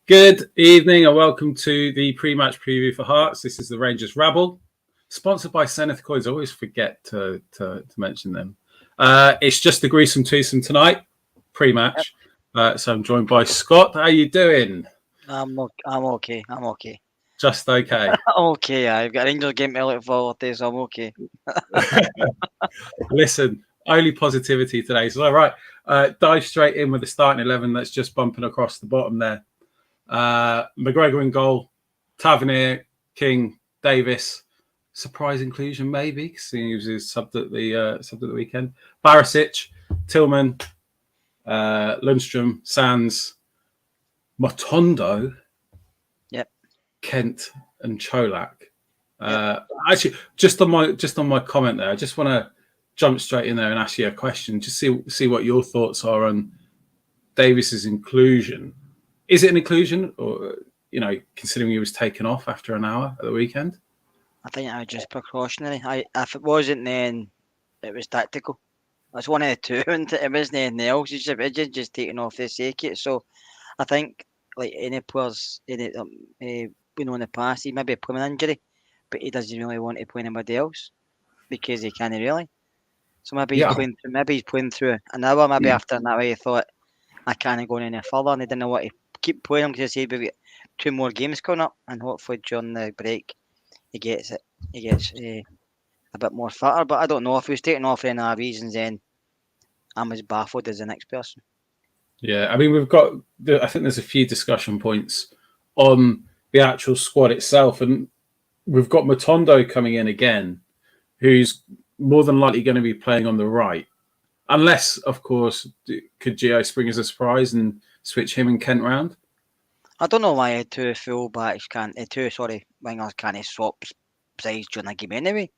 Good evening and welcome to the pre-match preview for Hearts. This is the Rangers Rabble, sponsored by Zenith Coins. I always forget to mention them. It's just the Greasome Twosome tonight, pre-match. So I'm joined by Scott. How you doing? I'm okay. Just okay. I'm okay. I've got Rangers game to look forward to, so I'm okay. Listen, only positivity today. So all right, dive straight in with the starting 11 that's just bumping across the bottom there. McGregor in goal, Tavernier, King, Davis. Surprise inclusion, maybe, seeing he was subbed at the weekend. Barisic, Tillman, Lundstrom, Sands, Motondo, Kent, and Cholak. Actually, just on my comment there, I just want to jump straight in there and ask you a question. Just see what your thoughts are on Davis's inclusion. Is it an inclusion, or considering he was taken off after an hour at the weekend? I think I was just precautionary. If it wasn't, then it was tactical. It's one of the two, and it wasn't anything else. It's just taken off the sake of it. So I think, like any players, in the past, he maybe playing an injury, but he doesn't really want to play anybody else because he can't really. So maybe he's playing through an hour. Maybe after an hour, he thought, I can't go any further, and he didn't want to keep playing him because he said we've got 2 more games coming up, and hopefully during the break he gets a bit more fitter. But I don't know if he was taken off for any other reasons. Then I'm as baffled as the next person. Yeah, I mean I think there's a few discussion points on the actual squad itself, and we've got Motondo coming in again, who's more than likely going to be playing on the right. Unless, of course, could Gio spring as a surprise and switch him and Kent round? I don't know why two wingers can't swap sides during a game anyway.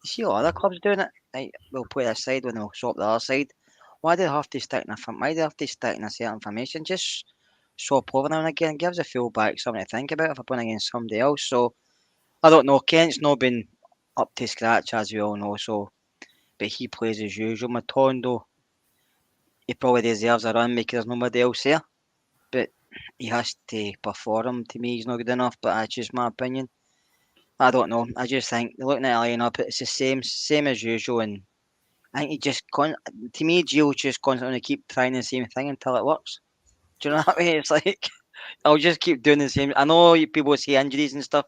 You see other clubs doing it. Like, we'll play this side when they'll swap the other side. Why do they have to stick in why do they have to stick in a certain formation? Just swap over now and again. It gives a fullback something to think about if I'm playing against somebody else. So I don't know. Kent's not been up to scratch, as we all know. So, but he plays as usual. Matondo, he probably deserves a run because there's nobody else here. But he has to perform. To me, he's not good enough. But that's just my opinion. I don't know. I just think looking at the lineup, it's the same as usual. And I think to me, Gio's just constantly keep trying the same thing until it works. Do you know what I mean? It's like I'll just keep doing the same. I know people say injuries and stuff,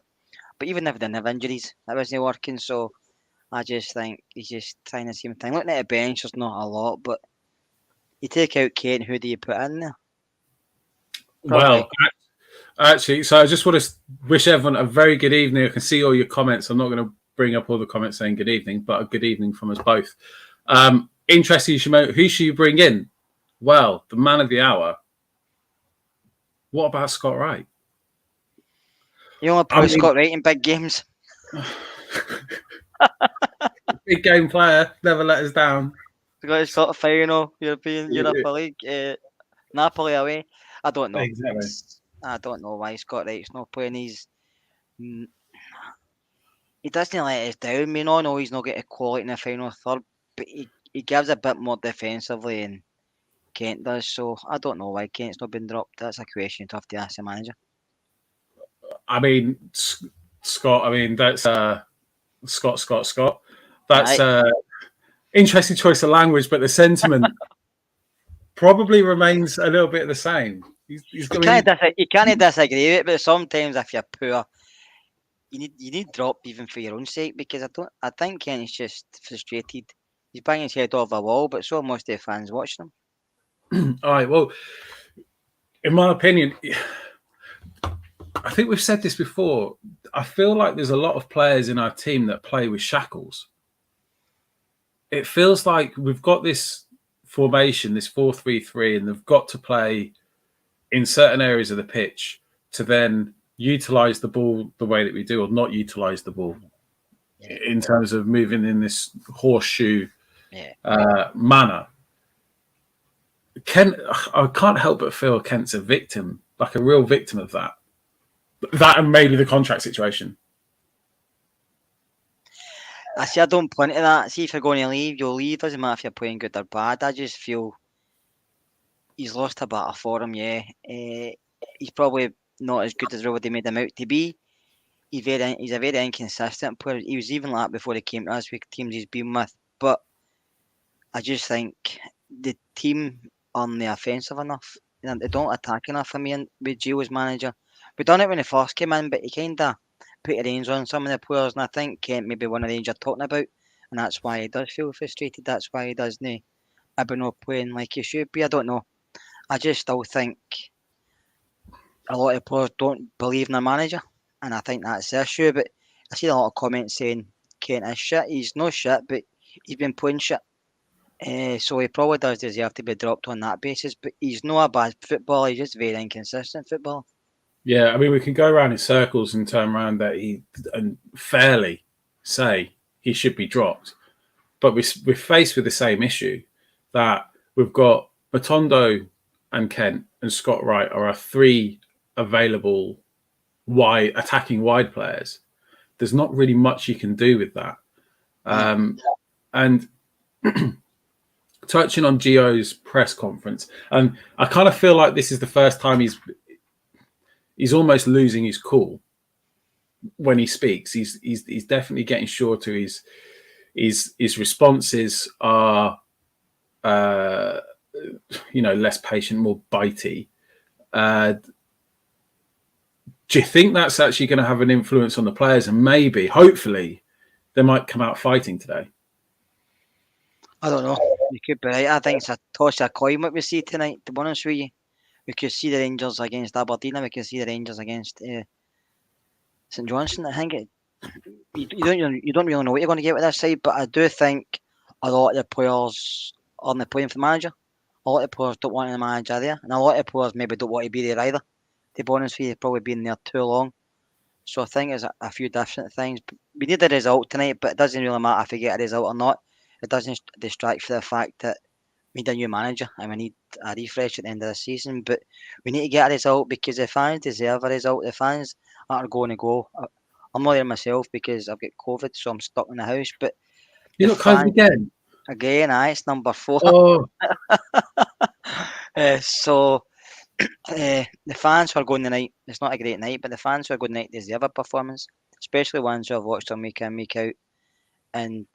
but even if they didn't have injuries, that wasn't working. So I just think he's just trying the same thing. Looking at the bench, there's not a lot, but you take out Kane, who do you put in there? Probably. Well, actually, so I just want to wish everyone a very good evening. I can see all your comments. I'm not going to bring up all the comments saying good evening, but a good evening from us both. Interesting, Shimo. Who should you bring in? Well, the man of the hour. What about Scott Wright? You only play Scott Wright in big games. Big game player, never let us down. He got his sort of final European Europa League, Napoli away. I don't know. Exactly. I don't know why Scott Wright's not playing. He doesn't let us down. I know he's not getting quality in the final third, but he gives a bit more defensively than Kent does. So I don't know why Kent's not been dropped. That's a question tough to ask the manager. I mean, Scott. I mean, that's Scott. That's interesting choice of language, but the sentiment probably remains a little bit the same. You can't disagree with it, but sometimes if you're poor, you need drop even for your own sake, because I think Kent's just frustrated. He's banging his head off a wall, but so are most of the fans watching him. All right. Well, in my opinion, I think we've said this before. I feel like there's a lot of players in our team that play with shackles. It feels like we've got this formation, this 4-3-3, and they've got to play in certain areas of the pitch to then utilize the ball the way that we do, or not utilize the ball in terms of moving in this horseshoe manner. I can't help but feel Kent's a victim, like a real victim of that. That and maybe the contract situation. I don't point to that. See, if you're going to leave, you'll leave. Doesn't matter if you're playing good or bad. I just feel he's lost a bit of form. He's probably not as good as everybody made him out to be. He's a very inconsistent player. He was even like that before he came to us with teams he's been with. But I just think the team aren't the offensive enough. They don't attack enough for me. And with Gio as manager, we done it when he first came in, but he kind of put the reins on some of the players. And I think Kent may be one of the reins you're talking about, and that's why he does feel frustrated. That's why he doesn't maybe not playing like he should be. I don't know. I just still think a lot of players don't believe in their manager, and I think that's the issue. But I see a lot of comments saying Kent is shit. He's no shit, but he's been playing shit. So he probably does deserve to be dropped on that basis. But he's not a bad footballer. He's just very inconsistent footballer. Yeah, I mean, we can go around in circles and turn around that he and fairly say he should be dropped, but we're faced with the same issue that we've got Matondo and Kent and Scott Wright are our three available attacking wide players. There's not really much you can do with that. And touching on Gio's press conference, and I kind of feel like this is the first time he's almost losing his cool when he speaks. He's definitely getting shorter. His responses are less patient, more bitey. Do you think that's actually going to have an influence on the players? And maybe, hopefully, they might come out fighting today. I don't know. You could be right. I think it's a toss of a coin what we see tonight, to be honest with you. We could see the Rangers against Aberdeen, and we could see the Rangers against St Johnstone. I think you don't really know what you're going to get with this side, but I do think a lot of the players aren't playing for the manager. A lot of players don't want the manager there, and a lot of players maybe don't want to be there either. To be honest with you, they've probably been there too long. So I think there's a few different things. We need a result tonight, but it doesn't really matter if we get a result or not. It doesn't distract from the fact that we need a new manager and we need a refresh at the end of the season. But we need to get a result because the fans deserve a result. The fans aren't going to go. I'm not there myself because I've got COVID, so I'm stuck in the house. But You the got COVID fans again, it's number 4. Oh, So the fans who are going tonight, it's not a great night, but the fans who are going tonight deserve a performance, especially ones who have watched them week in, week out, and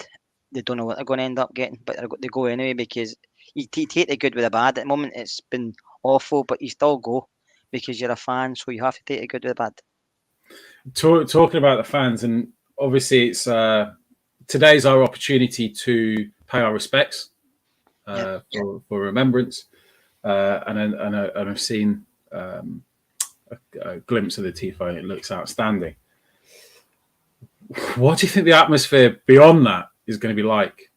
they don't know what they're going to end up getting, but they go anyway because you take the good with the bad. At the moment, it's been awful, but you still go because you're a fan, so you have to take the good with the bad. Talking about the fans, and obviously it's today's our opportunity to pay our respects for remembrance. And I've seen a glimpse of the TIFO, and it looks outstanding. What do you think the atmosphere beyond that is going to be like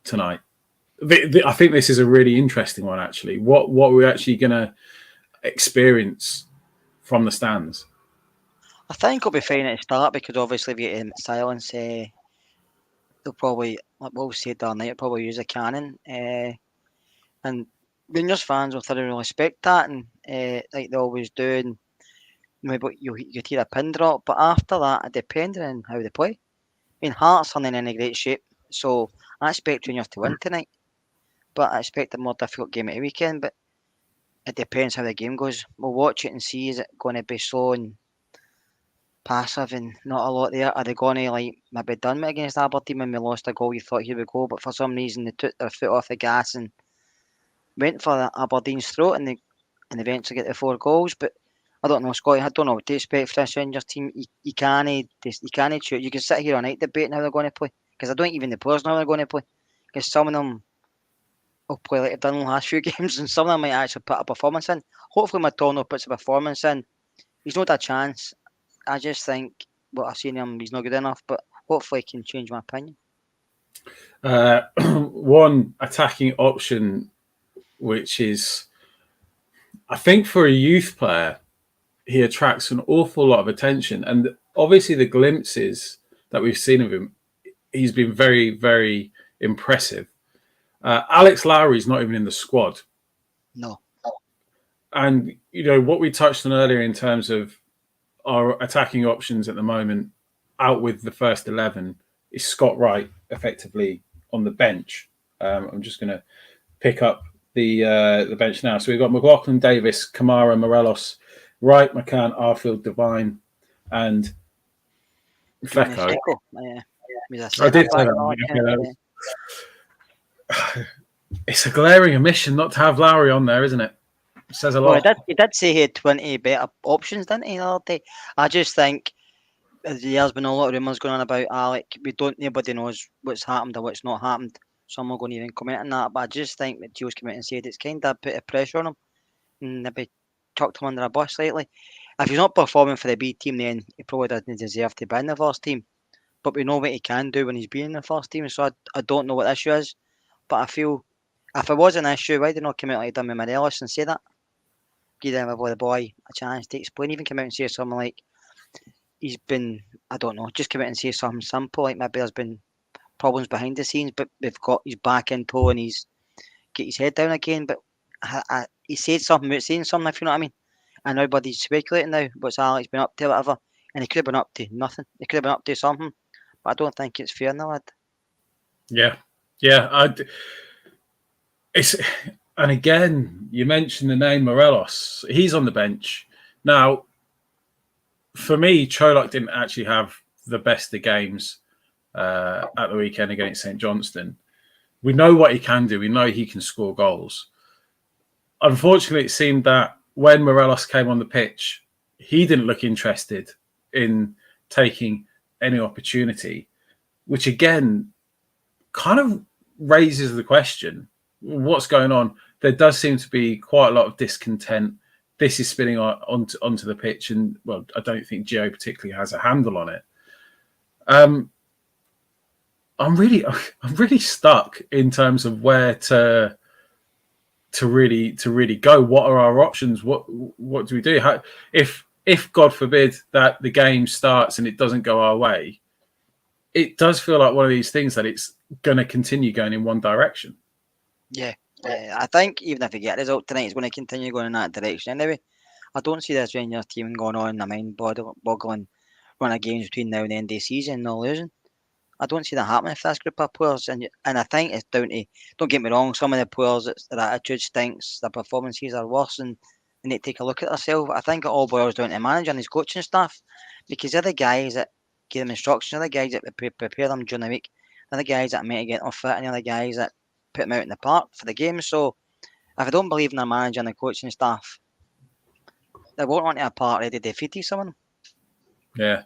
tonight? I think this is a really interesting one, actually. What we're actually going to experience from the stands? I think it'll be fine at the start because obviously if you get silence, they'll probably, like what we said the other night, probably use a cannon. And Rangers fans will thoroughly respect that, and like they always do. And maybe you hear a pin drop, but after that, depending on how they play. I mean, Hearts aren't in any great shape, so I expect Rangers to win tonight. But I expect a more difficult game at the weekend. But it depends how the game goes. We'll watch it and see is it going to be so passive and not a lot there. Are they going to like maybe done it against Aberdeen when we lost a goal? You thought here we go, but for some reason they took their foot off the gas and went for Aberdeen's throat and they eventually get the 4 goals. But I don't know, Scotty. I don't know what to expect for this Rangers team. You can't shoot. You can sit here all night debating how they're going to play because I don't think even the players know how they're going to play because some of them will play like they've done the last few games and some of them might actually put a performance in. Hopefully Matondo puts a performance in. He's not a chance. I just think what I've seen him, he's not good enough, but hopefully he can change my opinion. One attacking option, which is, I think for a youth player, he attracts an awful lot of attention. And obviously the glimpses that we've seen of him, he's been very, very impressive. Alex Lowry's not even in the squad. No. And, what we touched on earlier in terms of our attacking options at the moment, out with the first 11, is Scott Wright effectively on the bench. I'm just going to pick up the bench now. So we've got McLaughlin, Davis, Kamara, Morelos, Wright, McCann, Arfield, Devine, and Fecko. Seco. He's a I centre did say back. that. It's a glaring omission not to have Lowry on there, isn't it? It says a Well, lot. he did say he had 20 better options, didn't he, the other day? I just think there's been a lot of rumours going on about Alec. Nobody knows what's happened or what's not happened. So I'm not going to even comment on that. But I just think that Gio's come out and said it's kind of put a pressure on him and maybe chucked him under a bus slightly. If he's not performing for the B team, then he probably doesn't deserve to be in the first team. But we know what he can do when he's being in the first team. So I don't know what the issue is. But I feel if it was an issue, why did he not come out like he done with Morelos and say that? Give the boy a chance to explain. Even come out and say something like he's been, I don't know, just come out and say something simple like maybe there's been problems behind the scenes, but we've got his back in tow and he's get his head down again. But he said something about saying something, if you know what I mean. And everybody's speculating now what's Alex been up to, whatever. And he could have been up to nothing. He could have been up to something. But I don't think it's fair, no, lad. Yeah. It's, and again, you mentioned the name Morelos. He's on the bench now. For me, Cholak didn't actually have the best of games at the weekend against St Johnstone. We know what he can do. We know he can score goals. Unfortunately, it seemed that when Morelos came on the pitch, he didn't look interested in taking any opportunity, which again kind of raises the question, what's going on? There does seem to be quite a lot of discontent. This is spinning onto the pitch, and well, I don't think Gio particularly has a handle on it. I'm really stuck in terms of where to really go. What are our options? What do we do? If God forbid that the game starts and it doesn't go our way, it does feel like one of these things that it's going to continue going in one direction. Yeah. I think even if we get a result tonight, it's going to continue going in that direction anyway. I don't see this Rangers team going on a mind-boggling run of games between now and the end of the season and not losing. I don't see that happening for this group of players, and I think it's down to. Don't get me wrong, some of the players, their attitude stinks, their performances are worse, and they need to take a look at themselves. I think it all boils down to the manager and his coaching staff, because they're the guys that give them instructions, they're the guys that prepare them during the week, they're the guys that make it get them fit, and they're the guys that put them out in the park for the game. So if I don't believe in the manager and the coaching staff, they won't want to a party to defeat someone. Yeah.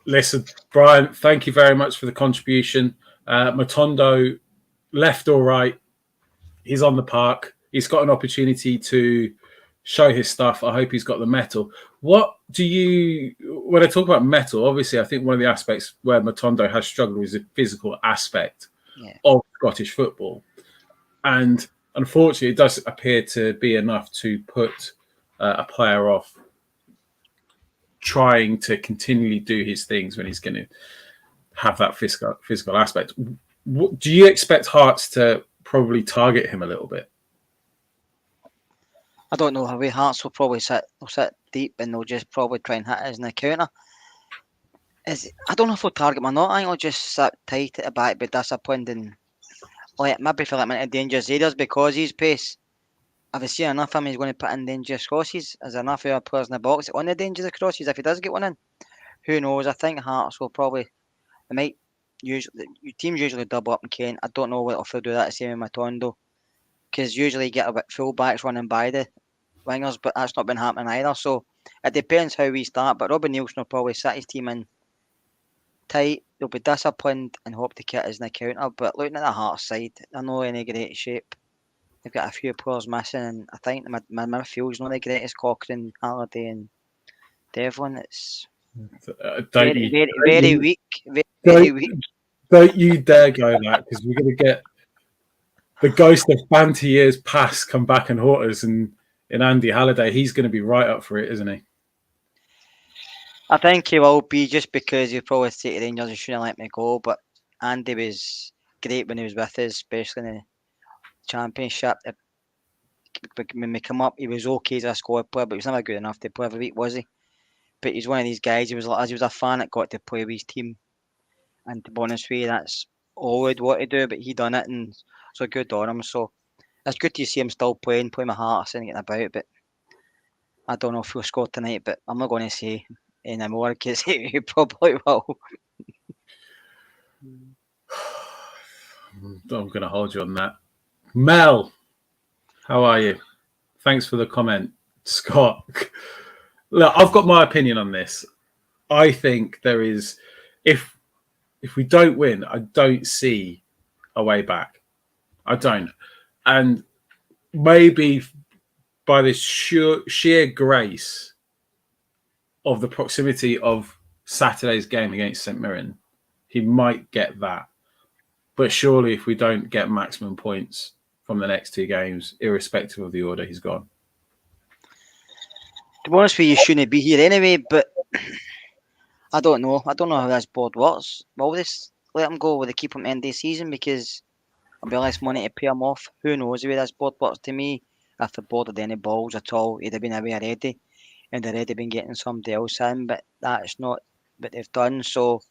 Listen, Brian, thank you very much for the contribution. Matondo, left or right, he's on the park. He's got an opportunity to show his stuff. I hope he's got the mettle. What do you, when I talk about mettle, obviously I think one of the aspects where Matondo has struggled is the physical aspect of Scottish football. And unfortunately, it does appear to be enough to put a player off trying to continually do his things when he's going to have that physical aspect. Do you expect Hearts to probably target him a little bit? I don't know. How Hearts will probably sit deep and they'll just probably try and hit us in the counter. I don't know if they'll target him or not. I think they'll just sit tight at the back, be disciplined, and maybe fill him into dangerous areas because his pace. If I see enough of him, he's going to put in dangerous crosses. Is there enough of our players in the box on the dangerous crosses if he does get one in? Who knows? I think Hearts will probably. They might usually. Teams usually double up in Kent. I don't know if they'll do that the same with Matondo. Because usually you get a bit full backs running by the wingers, but that's not been happening either. So it depends how we start. But Robin Nielsen will probably set his team in tight. They'll be disciplined and hope to get us in the counter. But looking at the Hearts side, they're not in any great shape. They've got a few players missing, and I think my midfield's not the greatest. Cochrane, Halliday, and Devlin. It's very weak. Very weak. Don't you dare go that, because we're going to get the ghost of banter years past come back and haunt us. And in Andy Halliday, he's going to be right up for it, isn't he? I think he will be, just because he'll probably say to Rangers, "You shouldn't let me go." But Andy was great when he was with us, especially in the Championship. When we come up, he was okay as a squad player, but he was never good enough to play every week, was he? But he's one of these guys. He was a fan that got to play with his team, and to be honest with you, that's all he'd want to do. But he done it, and so good on him. So it's good to see him still playing my Hearts and getting about. But I don't know if he'll score tonight, but I'm not going to say any more because he probably will. I'm going to hold you on that. Mel, how are you? Thanks for the comment. Scott, look, I've got my opinion on this. I think there is, if we don't win, I don't see a way back. I don't. And maybe by this sheer grace of the proximity of Saturday's game against St Mirren, he might get that. But surely if we don't get maximum points from the next two games, irrespective of the order, he's gone. To be honest with you, shouldn't be here anyway, but I don't know. I don't know how this board works. Will this let him go? Will they keep him end of the season because there'll be less money to pay him off? Who knows the way this board works? To me, if the board had any balls at all, he'd have been away already and already been getting somebody else in, but that's not what they've done. So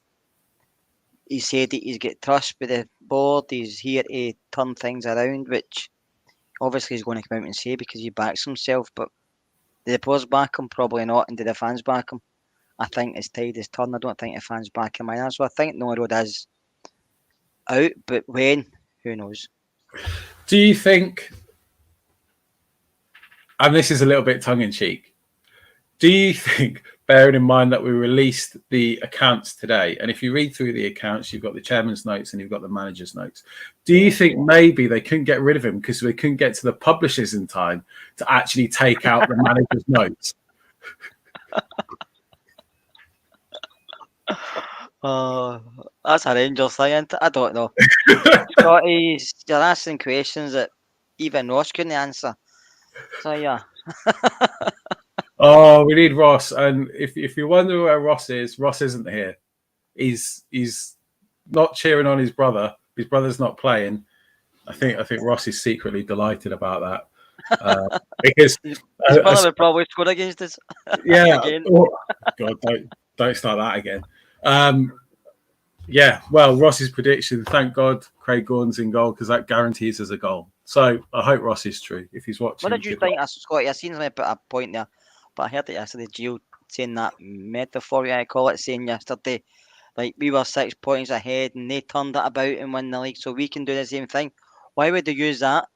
he said that he's got trust with the board. He's here to turn things around, which obviously he's going to come out and say because he backs himself. But do the players back him? Probably not. And do the fans back him? I think it's tide his turn. I don't think the fans back him either. So I think no road is out, but when? Who knows? Do you think, and this is a little bit tongue in cheek, do you think, bearing in mind that we released the accounts today, and if you read through the accounts, you've got the chairman's notes and you've got the manager's notes, do you think maybe they couldn't get rid of him because they couldn't get to the publishers in time to actually take out the manager's notes? That's a Rangers thing, isn't it? I don't know. Scotty's, you're asking questions that even Ross couldn't answer. So yeah. Oh, we need Ross. And if you wonder where Ross isn't here. He's not cheering on his brother. His brother's not playing. I think Ross is secretly delighted about that. Because his brother would probably score against us. Yeah. Again. Oh, God, don't start that again. Yeah, well, Ross's prediction, thank God Craig Gordon's in goal because that guarantees us a goal. So I hope Ross is true if he's watching. What did you think, Scotty? I seen somebody put a point there, but I heard it yesterday, Gio saying that metaphor, I call it, saying yesterday, like we were 6 points ahead and they turned it about and won the league, so we can do the same thing. Why would they use that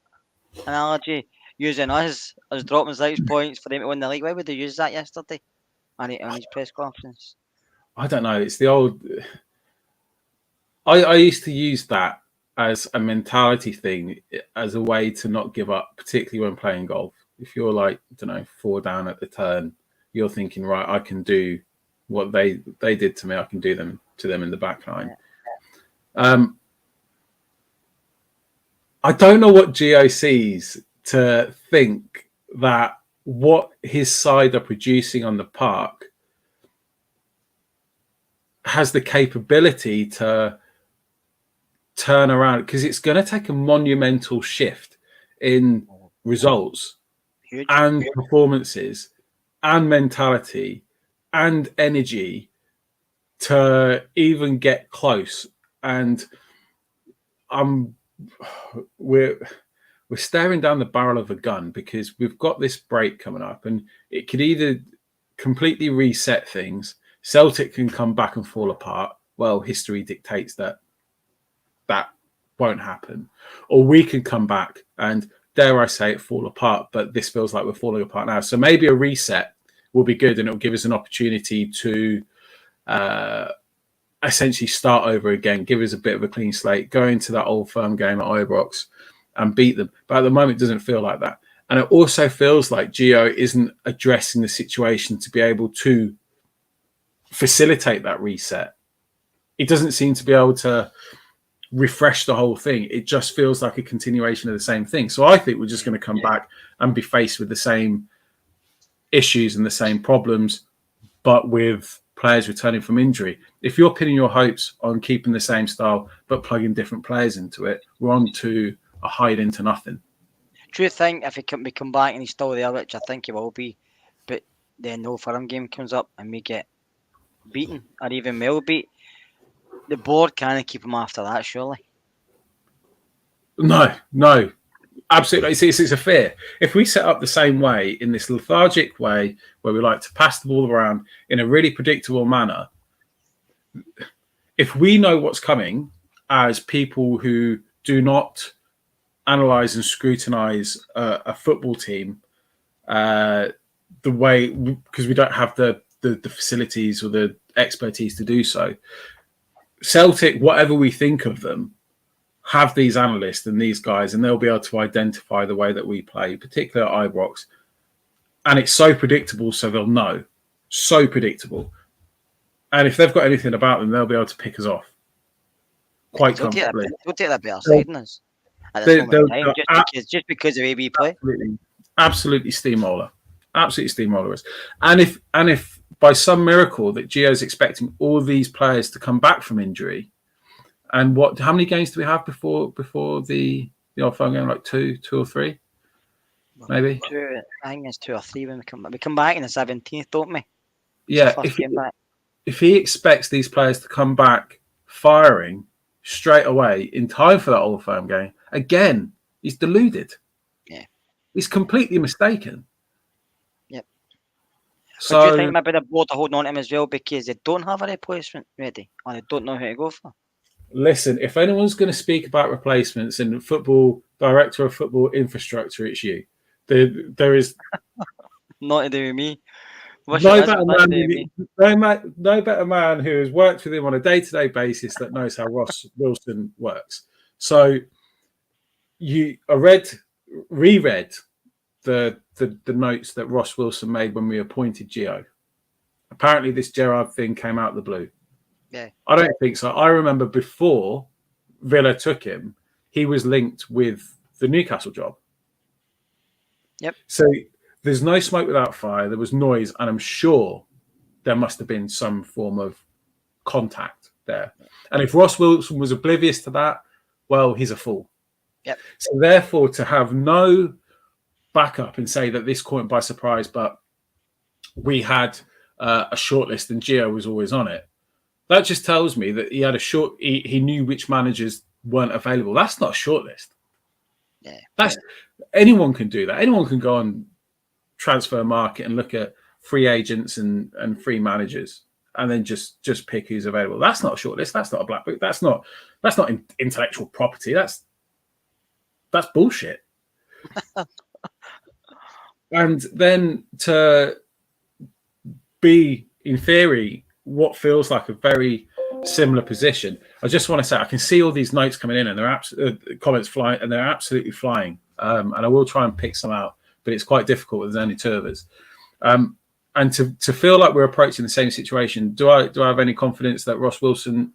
analogy, using us as dropping 6 points for them to win the league? Why would they use that yesterday on his press conference? I don't know. It's the old... I used to use that as a mentality thing, as a way to not give up, particularly when playing golf. If you're like, I don't know, 4 down at the turn, you're thinking, right, I can do what they did to me. I can do them to them in the back line. I don't know what Gio sees to think that what his side are producing on the park has the capability to turn around, because it's going to take a monumental shift in results and performances and mentality and energy to even get close. And we're staring down the barrel of a gun because we've got this break coming up and it could either completely reset things. Celtic can come back and fall apart. Well, history dictates that won't happen. Or we can come back and, dare I say it, fall apart. But this feels like we're falling apart now. So maybe a reset will be good and it'll give us an opportunity to essentially start over again, give us a bit of a clean slate, go into that old firm game at Ibrox and beat them. But at the moment, it doesn't feel like that. And it also feels like Gio isn't addressing the situation to be able to facilitate that reset. He doesn't seem to be able to refresh the whole thing. It just feels like a continuation of the same thing. So I think we're just going to come back and be faced with the same issues and the same problems, but with players returning from injury. If you're pinning your hopes on keeping the same style but plugging different players into it, we're on to a hide into nothing. Do you think if we come back and he's still there, which I think he will be, but then no firm game comes up and we get beaten or even well beat, the board can't keep him after that, surely? No. Absolutely. It's a fear. If we set up the same way, in this lethargic way, where we like to pass the ball around in a really predictable manner, if we know what's coming as people who do not analyze and scrutinize a football team the way, because we don't have the facilities or the expertise to do so, Celtic, whatever we think of them, have these analysts and these guys, and they'll be able to identify the way that we play, particularly at Ibrox. And it's so predictable, so they'll know. So predictable. And if they've got anything about them, they'll be able to pick us off quite comfortably. They'll take that better side than us at this moment in time, just because of the way we play. Absolutely steamroller. Absolutely steamroller us. And if by some miracle that Gio's expecting all these players to come back from injury, and how many games do we have before the old firm game? Like two or three, maybe. I think it's 2 or 3 when we come back. We come back in the 17th, don't we? Yeah. If he expects these players to come back firing straight away in time for that old firm game, again, he's deluded. Yeah. He's completely mistaken. Yep. So do you think maybe the board are holding on to him as well because they don't have a replacement ready and they don't know who to go for? Listen, if anyone's going to speak about replacements and football director of football infrastructure, it's you. There is not to do with me. No better man who has worked with him on a day-to-day basis that knows how Ross Wilson works. So I reread the notes that Ross Wilson made when we appointed Gio. Apparently this Gerrard thing came out of the blue. Yeah. I don't think so. I remember before Villa took him, he was linked with the Newcastle job. Yep. So there's no smoke without fire. There was noise, and I'm sure there must have been some form of contact there. And if Ross Wilson was oblivious to that, well, he's a fool. Yep. So therefore, to have no backup and say that this caught him by surprise, but we had a shortlist and Gio was always on it, that just tells me that he had he knew which managers weren't available. That's not a shortlist. Yeah. Anyone can do that. Anyone can go on transfer market and look at free agents and free managers and then just pick who's available. That's not a shortlist. That's not a black book. That's not intellectual property. That's bullshit. And then to be, in theory, what feels like a very similar position. I just want to say I can see all these notes coming in and they're comments flying, and they're absolutely flying. And I will try and pick some out, but it's quite difficult. There's only 2 of us. And to feel like we're approaching the same situation, do I have any confidence that Ross Wilson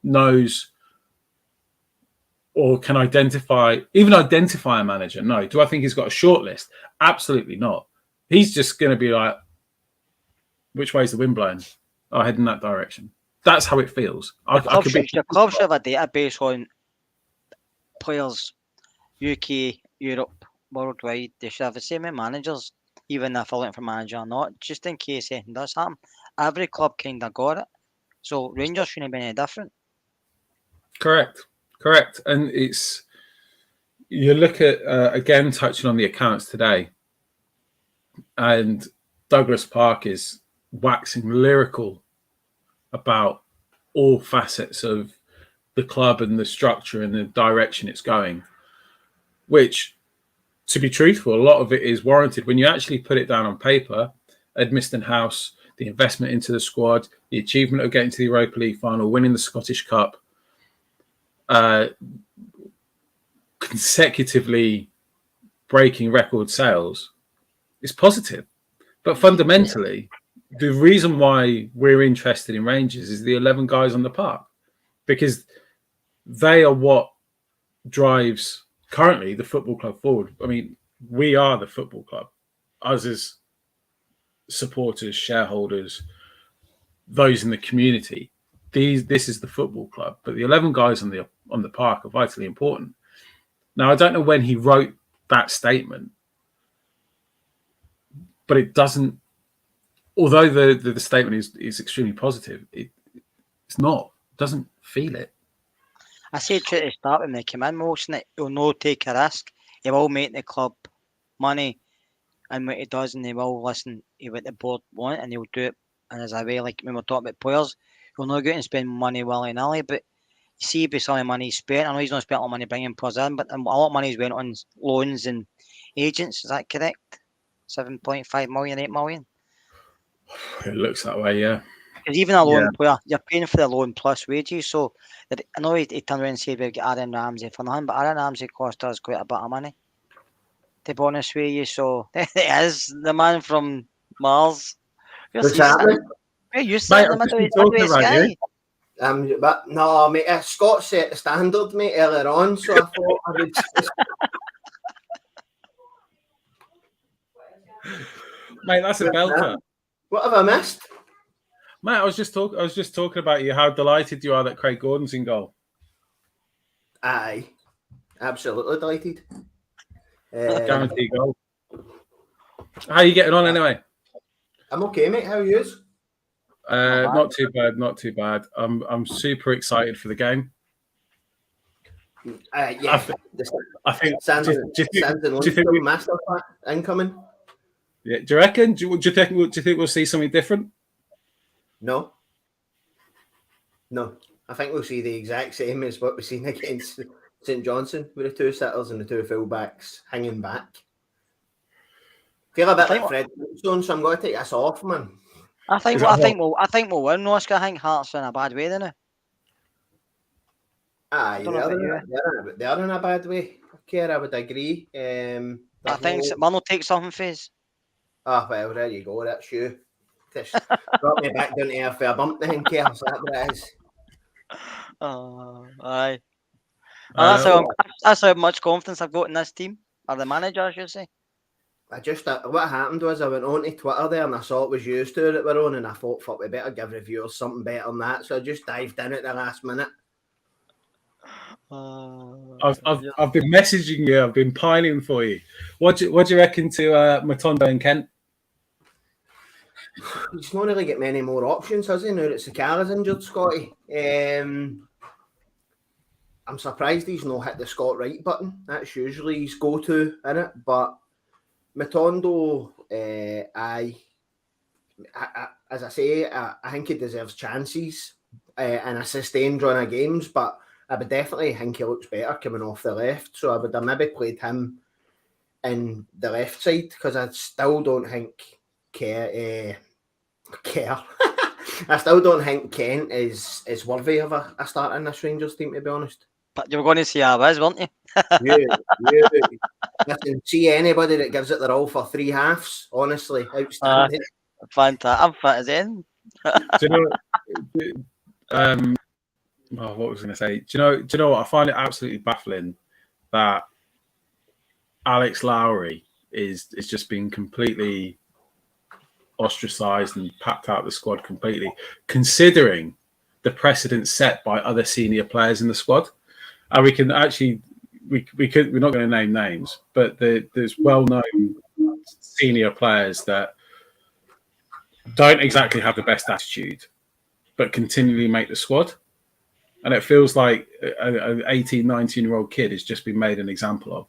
knows or can identify a manager? No. Do I think he's got a short list? Absolutely not. He's just going to be like, which way's the wind blowing? I'll head in that direction. That's how it feels. The club should have a database on players, UK, Europe, worldwide. They should have the same managers, even if they're looking for manager or not, just in case anything does happen. Every club kind of got it. So Rangers shouldn't be any different. Correct. And you look at, again, touching on the accounts today, and Douglas Park is waxing lyrical about all facets of the club and the structure and the direction it's going, which, to be truthful, a lot of it is warranted. When you actually put it down on paper, Edmiston House, the investment into the squad, the achievement of getting to the Europa League final, winning the Scottish Cup, consecutively breaking record sales, is positive. But fundamentally, the reason why we're interested in Rangers is the 11 guys on the park, because they are what drives currently the football club forward. I mean, we are the football club. Us as supporters, shareholders, those in the community. This is the football club, but the 11 guys on the park are vitally important. Now, I don't know when he wrote that statement, but it doesn't. Although the statement is extremely positive, it's not. It doesn't feel it. I said to start when they came in, most it will no take a risk. he will make the club money, and what he does, and he will listen to what the board want, and he'll do it. And as a way, like when we're talking about players, he'll not go out and spend money willy nilly, but you see, by some of the money spent, I know he's not spent a lot of money bringing players in, but a lot of money's went on loans and agents. Is that correct? 7.5 million, 8 million. It looks that way, yeah. Because even a loan player, you're paying for the loan plus wages. So I know he turned around and said we've got Aaron Ramsey for nothing, but Aaron Ramsey cost us quite a bit of money, to be honest with you. So it is the man from Mars. What's happening? Where you sitting in the middle of the sky? But no, mate, Scott set the standard, mate, earlier on, so I thought I would. Mate, that's a belter. What have I missed? Mate, I was just talking about you, how delighted you are that Craig Gordon's in goal. Aye, absolutely delighted. Guaranteed goal. How are you getting on anyway? I'm okay, mate. How are you? Not too bad, not too bad. I'm super excited for the game. Yeah, I think. Sands and master incoming. Yeah, do you reckon? Do you think we'll see something different? No. I think we'll see the exact same as what we've seen against St Johnstone, with the two sitters and the two fullbacks hanging back. Feel a bit like Fred Stone, so I'm going to take this off, man. I think we'll win, Oscar. I think Hearts are in a bad way, then. Aye, they are in a bad way. Okay, I would agree. I think St will take something for us. Ah, well, there you go. That's you. Just brought me back down to earth for a bump then, Kerr. Is that what it is? Aye. That's how much confidence I've got in this team, or the manager, I should say. What happened was I went on to Twitter there and I saw it was you two that were on, and I thought, fuck, we better give reviewers something better than that. So I just dived in at the last minute. I've been messaging you. I've been pining for you. What do you reckon to Matondo and Kent? He's not really get many more options, has he? Now that Sakara's injured, Scotty. I'm surprised he's not hit the Scott Wright button. That's usually his go-to, in it. But Matondo, as I say, I think he deserves chances in a sustained run of games, but I would definitely think he looks better coming off the left. So I would have maybe played him in the left side, because I still don't think I still don't think Kent is worthy of a start in this Rangers team, to be honest. But you were going to say I was, weren't you? Listen, see anybody that gives it their all for three halves, honestly, outstanding. Fantastic. I'm fit as in. Do you know? What was I going to say? Do you know what? I find it absolutely baffling that Alex Lowry is just being completely ostracised and packed out of the squad completely, considering the precedent set by other senior players in the squad. And we can actually, we're not going to name names, but there's well-known senior players that don't exactly have the best attitude, but continually make the squad. And it feels like an 18, 19-year-old kid has just been made an example of.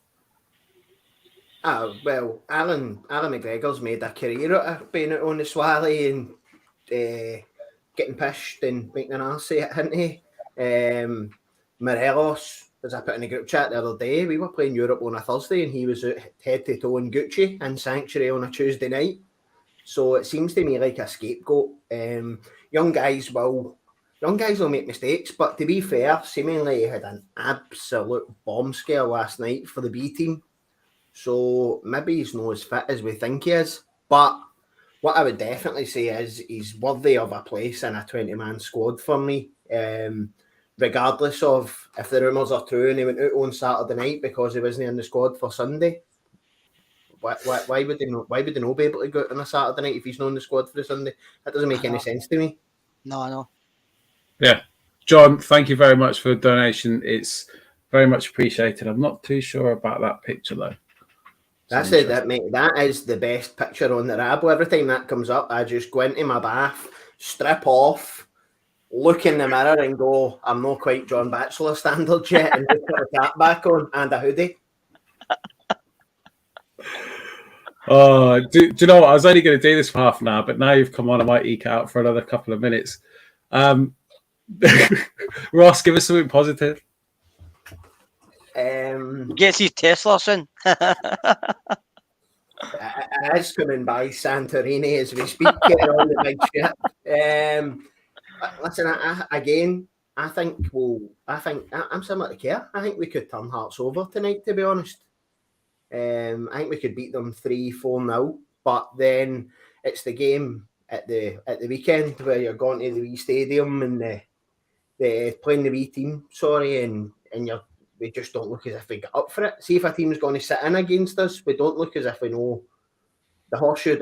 Well, Alan McGregor's made a career out of being out on the Swally and getting pished and making an arse of it, hasn't he? Morelos, as I put in the group chat the other day, we were playing Europe on a Thursday and he was out head to toe in Gucci in Sanctuary on a Tuesday night. So it seems to me like a scapegoat. Young guys will make mistakes, but to be fair, seemingly he had an absolute bomb scare last night for the B team. So maybe he's not as fit as we think he is. But what I would definitely say is he's worthy of a place in a 20-man squad for me. Regardless of if the rumours are true and he went out on Saturday night because he wasn't in the squad for Sunday. Why would they not be able to go out on a Saturday night if he's not in the squad for the Sunday? That doesn't make any sense to me. No, I know. Yeah. John, thank you very much for the donation. It's very much appreciated. I'm not too sure about that picture though. That's it, mate. That is the best picture on the Rabo. Every time that comes up, I just go into my bath, strip off, look in the mirror and go, I'm not quite John Batchelor standard yet, and just put a cap back on and a hoodie. Oh, do you know what? I was only going to do this for half an hour, but now you've come on, I might eke out for another couple of minutes. Ross, give us something positive. Gets his Tesla soon. It is coming by Santorini as we speak here on the big ship. Listen, I think I'm similar to Kerr. I think we could turn Hearts over tonight, to be honest. I think we could beat them 3-4-0, but then it's the game at the weekend where you're going to the wee stadium and the playing the wee team, and we just don't look as if we get up for it. See if a team's going to sit in against us, we don't look as if we know. The horseshoe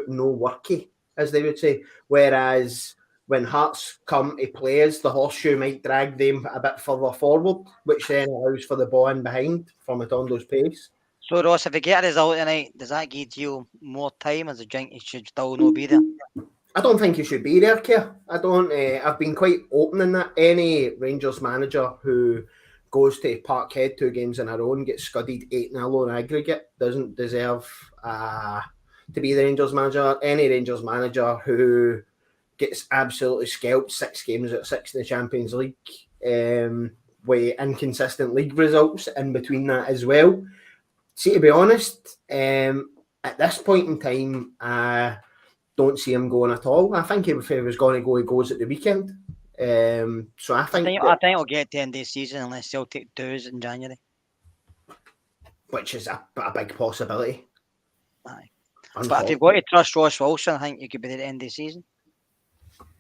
no worky, as they would say. Whereas when Hearts come to players, the horseshoe might drag them a bit further forward, which then allows for the ball in behind from Atondo's pace. So, Ross, if we get a result tonight, does that give you more time, as a drink he should still not be there? I don't think he should be there, Kerr. I don't. I've been quite open in that. Any Rangers manager who goes to Parkhead 2 games in a row and gets scudded 8-0 on aggregate doesn't deserve to be the Rangers manager. Any Rangers manager who gets absolutely scalped 6 games out of 6 in the Champions League with inconsistent league results in between that as well. See, to be honest, at this point in time, I don't see him going at all. I think if he was going to go, he goes at the weekend. So I think he'll get to the end of the season unless Celtic does in January, which is a big possibility. Aye. But if you've got to trust Ross Wilson, I think you could be at the end of the season.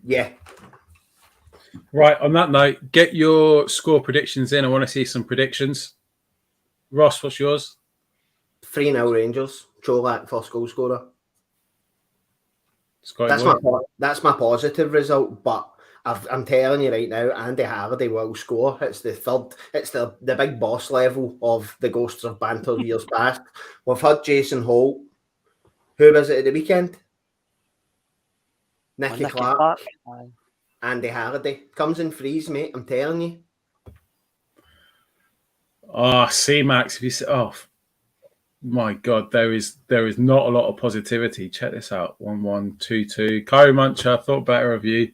Yeah. Right, on that note, get your score predictions in. I want to see some predictions. Ross, what's yours? 3-0 Rangers. Cholak first goal scorer. That's my positive result, but I'm telling you right now, Andy Halliday will score. It's the big boss level of the ghosts of banter years past. We've had Jason Holt. Who was it at the weekend? Nicky Clark. Andy Halliday. Comes in freeze, mate. I'm telling you. Oh, C-Max. If you say, oh my God, there is not a lot of positivity. Check this out. 1-1, 2-2. Kyrie Muncher, thought better of you.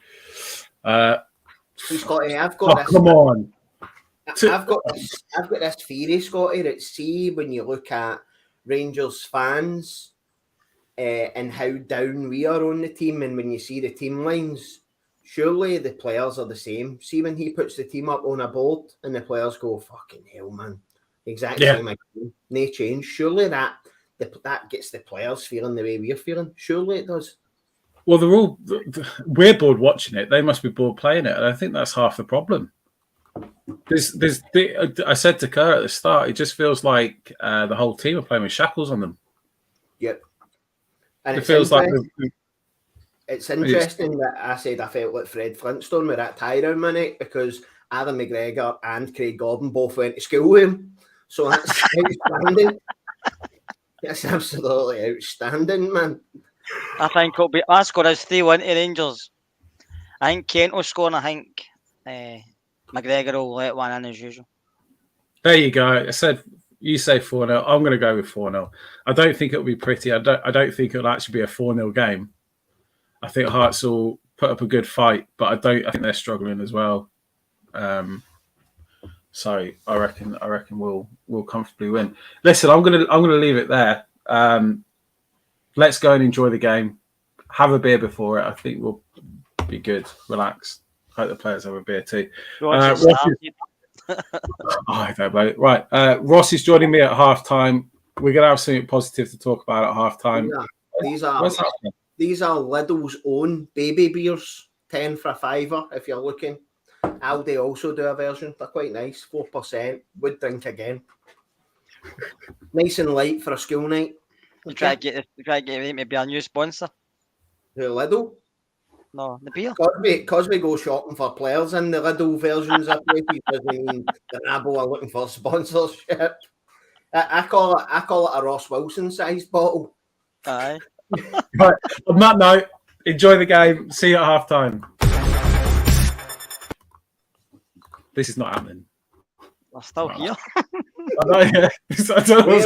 Scotty, I've got this theory, Scotty, that see when you look at Rangers fans and how down we are on the team, and when you see the team lines, surely the players are the same. See when he puts the team up on a board and the players go, fucking hell, man. Exactly same again. No change. Surely that gets the players feeling the way we're feeling. Surely it does. Well, we're bored watching it. They must be bored playing it. And I think that's half the problem. I said to Kerr at the start, it just feels like the whole team are playing with shackles on them. Yep. And it feels like it's interesting that I said I felt like Fred Flintstone with that tie down minute, because Adam McGregor and Craig Gordon both went to school with him. So that's outstanding. That's absolutely outstanding, man. I think it'll be. I scored as 3-1 to Rangers. I think Kent will score, and I think McGregor will let one in as usual. There you go. I said you say 4-0. I'm going to go with 4-0. I don't think it'll be pretty. I don't think it'll actually be a 4-0 game. I think Hearts will put up a good fight, but I think they're struggling as well. So I reckon we'll comfortably win. Listen, I'm gonna leave it there. Let's go and enjoy the game. Have a beer before it. I think we'll be good. Relax. Hope the players have a beer too. Ross I don't know. Right. Ross is joining me at halftime. We're gonna have something positive to talk about at halftime. These are Lidl's own baby beers. 10 for a fiver if you're looking. Aldi also do a version. They're quite nice. 4%. Would drink again. Nice and light for a school night. You try to get maybe a new sponsor. Who, Lidl? No, the beer. Because we go shopping for players in the Lidl versions of places doesn't mean the Rabo are looking for sponsorship. I call it a Ross Wilson sized bottle. Aye. Right. On that note, enjoy the game. See you at half time. This is not happening. We're still here. I know, yeah. I don't know